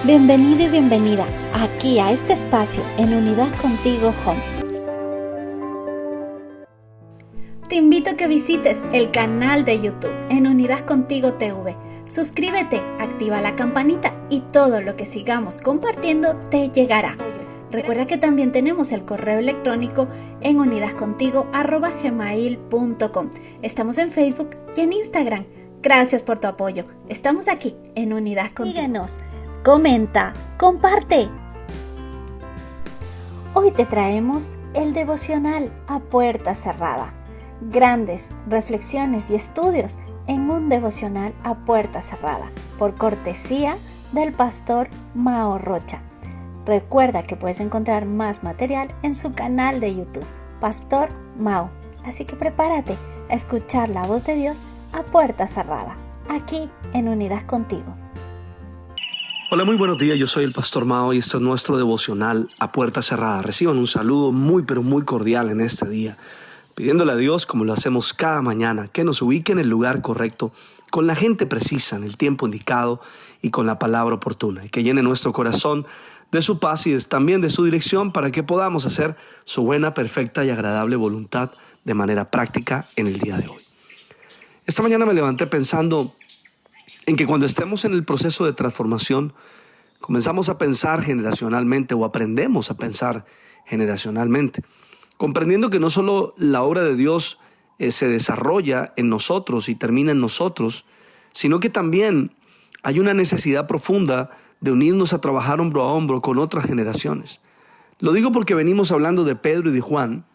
Bienvenido y bienvenida aquí a este espacio en Unidad Contigo Home. Te invito a que visites el canal de YouTube en Unidad Contigo TV. Suscríbete, activa la campanita y todo lo que sigamos compartiendo te llegará. Recuerda que también tenemos el correo electrónico en unidadcontigo@gmail.com. Estamos en Facebook y en Instagram. Gracias por tu apoyo. Estamos aquí en Unidad Contigo. Síguenos, comenta, comparte. Hoy te traemos el devocional a puerta cerrada. Grandes reflexiones y estudios en un devocional a puerta cerrada, por cortesía del pastor Mao Rocha. Recuerda que puedes encontrar más material en su canal de YouTube, Pastor Mao. Así que prepárate a escuchar la voz de Dios a puerta cerrada, aquí en Unidad Contigo. Hola, muy buenos días, yo soy el Pastor Mao y esto es nuestro devocional a puerta cerrada. Reciban un saludo muy cordial en este día, pidiéndole a Dios, como lo hacemos cada mañana, que nos ubique en el lugar correcto, con la gente precisa, en el tiempo indicado y con la palabra oportuna, y que llene nuestro corazón de su paz y también de su dirección para que podamos hacer su buena, perfecta y agradable voluntad de manera práctica en el día de hoy. Esta mañana me levanté pensando en que cuando estemos en el proceso de transformación, comenzamos a pensar generacionalmente o aprendemos a pensar generacionalmente, comprendiendo que no solo la obra de Dios se desarrolla en nosotros y termina en nosotros, sino que también hay una necesidad profunda de unirnos a trabajar hombro a hombro con otras generaciones. Lo digo porque venimos hablando de Pedro y de Juan,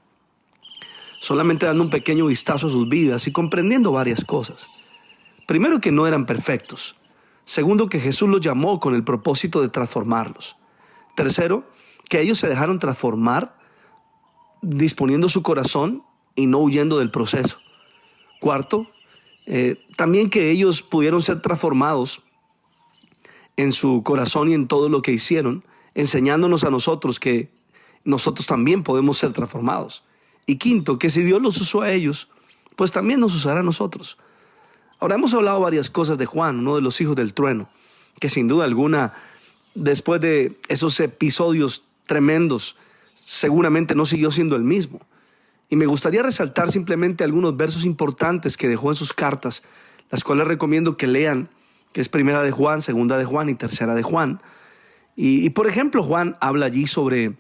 solamente dando un pequeño vistazo a sus vidas y comprendiendo varias cosas. Primero, que no eran perfectos. Segundo, que Jesús los llamó con el propósito de transformarlos. Tercero, que ellos se dejaron transformar disponiendo su corazón y no huyendo del proceso. Cuarto, también que ellos pudieron ser transformados en su corazón y en todo lo que hicieron, enseñándonos a nosotros que nosotros también podemos ser transformados. Y quinto, que si Dios los usó a ellos, pues también nos usará a nosotros. Ahora, hemos hablado varias cosas de Juan, uno de los hijos del trueno, que sin duda alguna, después de esos episodios tremendos, seguramente no siguió siendo el mismo. Y me gustaría resaltar simplemente algunos versos importantes que dejó en sus cartas, las cuales recomiendo que lean, que es Primera de Juan, Segunda de Juan y Tercera de Juan. Y por ejemplo, Juan habla allí sobre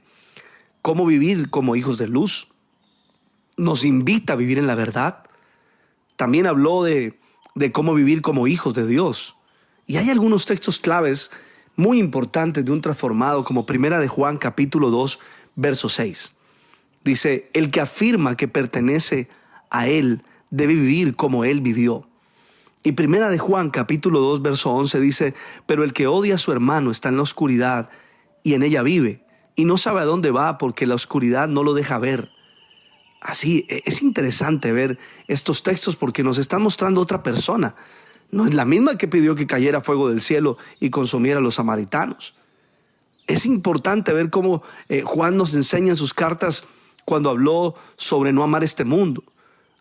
cómo vivir como hijos de luz. Nos invita a vivir en la verdad. También habló de cómo vivir como hijos de Dios. Y hay algunos textos claves muy importantes de un transformado, como Primera de Juan, capítulo 2, verso 6. Dice, el que afirma que pertenece a Él debe vivir como Él vivió. Y Primera de Juan, capítulo 2, verso 11 dice, pero el que odia a su hermano está en la oscuridad y en ella vive, y no sabe a dónde va porque la oscuridad no lo deja ver. Así, es interesante ver estos textos porque nos están mostrando otra persona. No es la misma que pidió que cayera fuego del cielo y consumiera a los samaritanos. Es importante ver cómo Juan nos enseña en sus cartas cuando habló sobre no amar este mundo.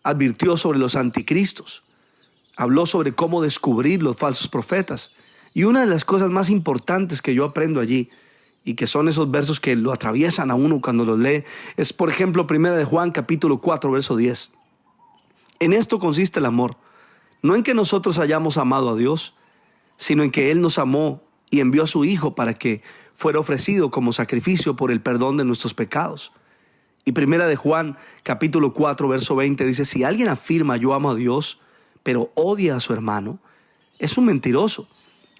Advirtió sobre los anticristos. Habló sobre cómo descubrir los falsos profetas. Y una de las cosas más importantes que yo aprendo allí, y que son esos versos que lo atraviesan a uno cuando los lee, es por ejemplo Primera de Juan capítulo 4 verso 10. En esto consiste el amor, no en que nosotros hayamos amado a Dios, sino en que Él nos amó y envió a su Hijo para que fuera ofrecido como sacrificio por el perdón de nuestros pecados. Y Primera de Juan capítulo 4 verso 20 dice, si alguien afirma yo amo a Dios, pero odia a su hermano, es un mentiroso,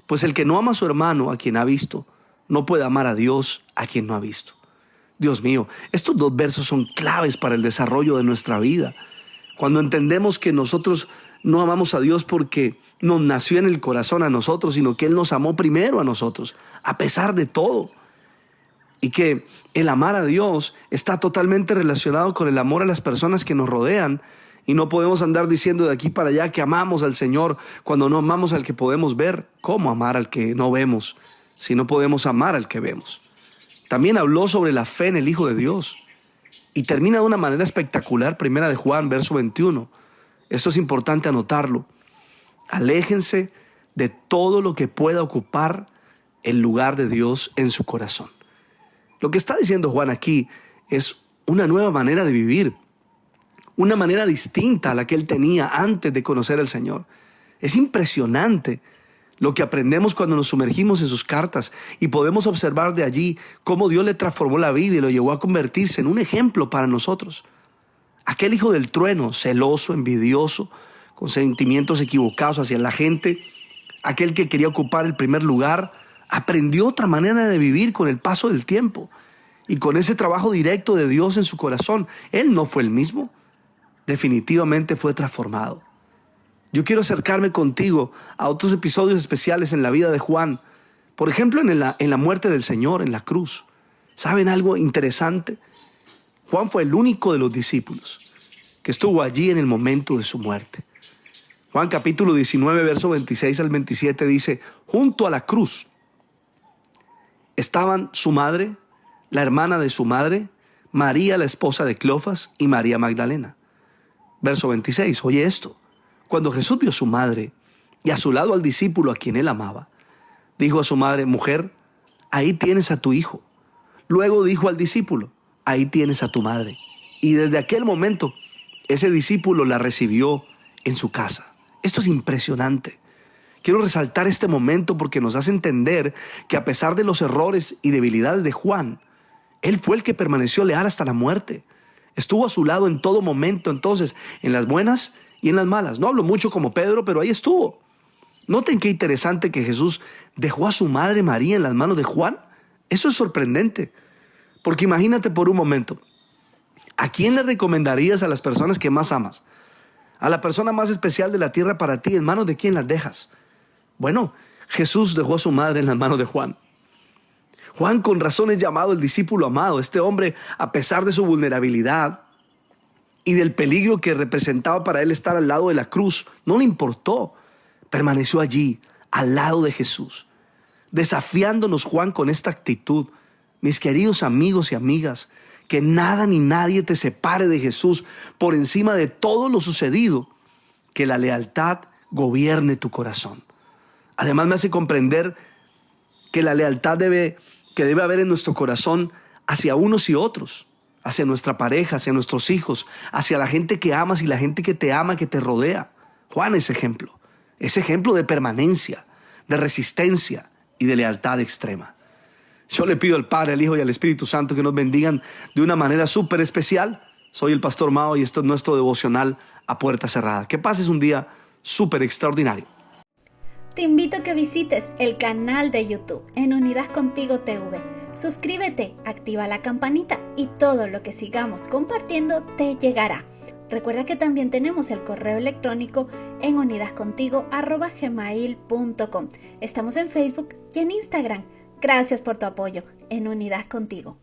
pues el que no ama a su hermano a quien ha visto, no puede amar a Dios a quien no ha visto. Dios mío, estos dos versos son claves para el desarrollo de nuestra vida. Cuando entendemos que nosotros no amamos a Dios porque nos nació en el corazón a nosotros, sino que Él nos amó primero a nosotros, a pesar de todo. Y que el amar a Dios está totalmente relacionado con el amor a las personas que nos rodean. Y no podemos andar diciendo de aquí para allá que amamos al Señor cuando no amamos al que podemos ver. ¿Cómo amar al que no vemos si no podemos amar al que vemos? También habló sobre la fe en el Hijo de Dios. Y termina de una manera espectacular, Primera de Juan, verso 21. Esto es importante anotarlo. Aléjense de todo lo que pueda ocupar el lugar de Dios en su corazón. Lo que está diciendo Juan aquí es una nueva manera de vivir, una manera distinta a la que él tenía antes de conocer al Señor. Es impresionante lo que aprendemos cuando nos sumergimos en sus cartas y podemos observar de allí cómo Dios le transformó la vida y lo llevó a convertirse en un ejemplo para nosotros. Aquel hijo del trueno, celoso, envidioso, con sentimientos equivocados hacia la gente, aquel que quería ocupar el primer lugar, aprendió otra manera de vivir con el paso del tiempo y con ese trabajo directo de Dios en su corazón. Él no fue el mismo, definitivamente fue transformado. Yo quiero acercarme contigo a otros episodios especiales en la vida de Juan. Por ejemplo, en la muerte del Señor, en la cruz. ¿Saben algo interesante? Juan fue el único de los discípulos que estuvo allí en el momento de su muerte. Juan capítulo 19, verso 26 al 27 dice: junto a la cruz estaban su madre, la hermana de su madre, María la esposa de Cleofas y María Magdalena. Verso 26, oye esto. Cuando Jesús vio a su madre y a su lado al discípulo a quien él amaba, dijo a su madre: mujer, ahí tienes a tu hijo. Luego dijo al discípulo: ahí tienes a tu madre. Y desde aquel momento, ese discípulo la recibió en su casa. Esto es impresionante. Quiero resaltar este momento porque nos hace entender que a pesar de los errores y debilidades de Juan, él fue el que permaneció leal hasta la muerte. Estuvo a su lado en todo momento, entonces, en las buenas y en las malas. No hablo mucho como Pedro, pero ahí estuvo. Noten qué interesante que Jesús dejó a su madre María en las manos de Juan. Eso es sorprendente. Porque imagínate por un momento, ¿a quién le recomendarías a las personas que más amas? A la persona más especial de la tierra para ti, ¿en manos de quién las dejas? Bueno, Jesús dejó a su madre en las manos de Juan. Juan con razón es llamado el discípulo amado. Este hombre, a pesar de su vulnerabilidad y del peligro que representaba para él estar al lado de la cruz, no le importó. Permaneció allí, al lado de Jesús. Desafiándonos Juan con esta actitud. Mis queridos amigos y amigas, que nada ni nadie te separe de Jesús por encima de todo lo sucedido. Que la lealtad gobierne tu corazón. Además me hace comprender que la lealtad que debe haber en nuestro corazón hacia unos y otros, hacia nuestra pareja, hacia nuestros hijos, hacia la gente que amas y la gente que te ama, que te rodea. Juan es ejemplo de permanencia, de resistencia y de lealtad extrema. Yo le pido al Padre, al Hijo y al Espíritu Santo que nos bendigan de una manera súper especial. Soy el Pastor Mao y esto es nuestro devocional a puerta cerrada. Que pases un día súper extraordinario. Te invito a que visites el canal de YouTube en Unidas Contigo TV. Suscríbete, activa la campanita y todo lo que sigamos compartiendo te llegará. Recuerda que también tenemos el correo electrónico en unidascontigo@gmail.com. Estamos en Facebook y en Instagram. Gracias por tu apoyo en Unidas Contigo.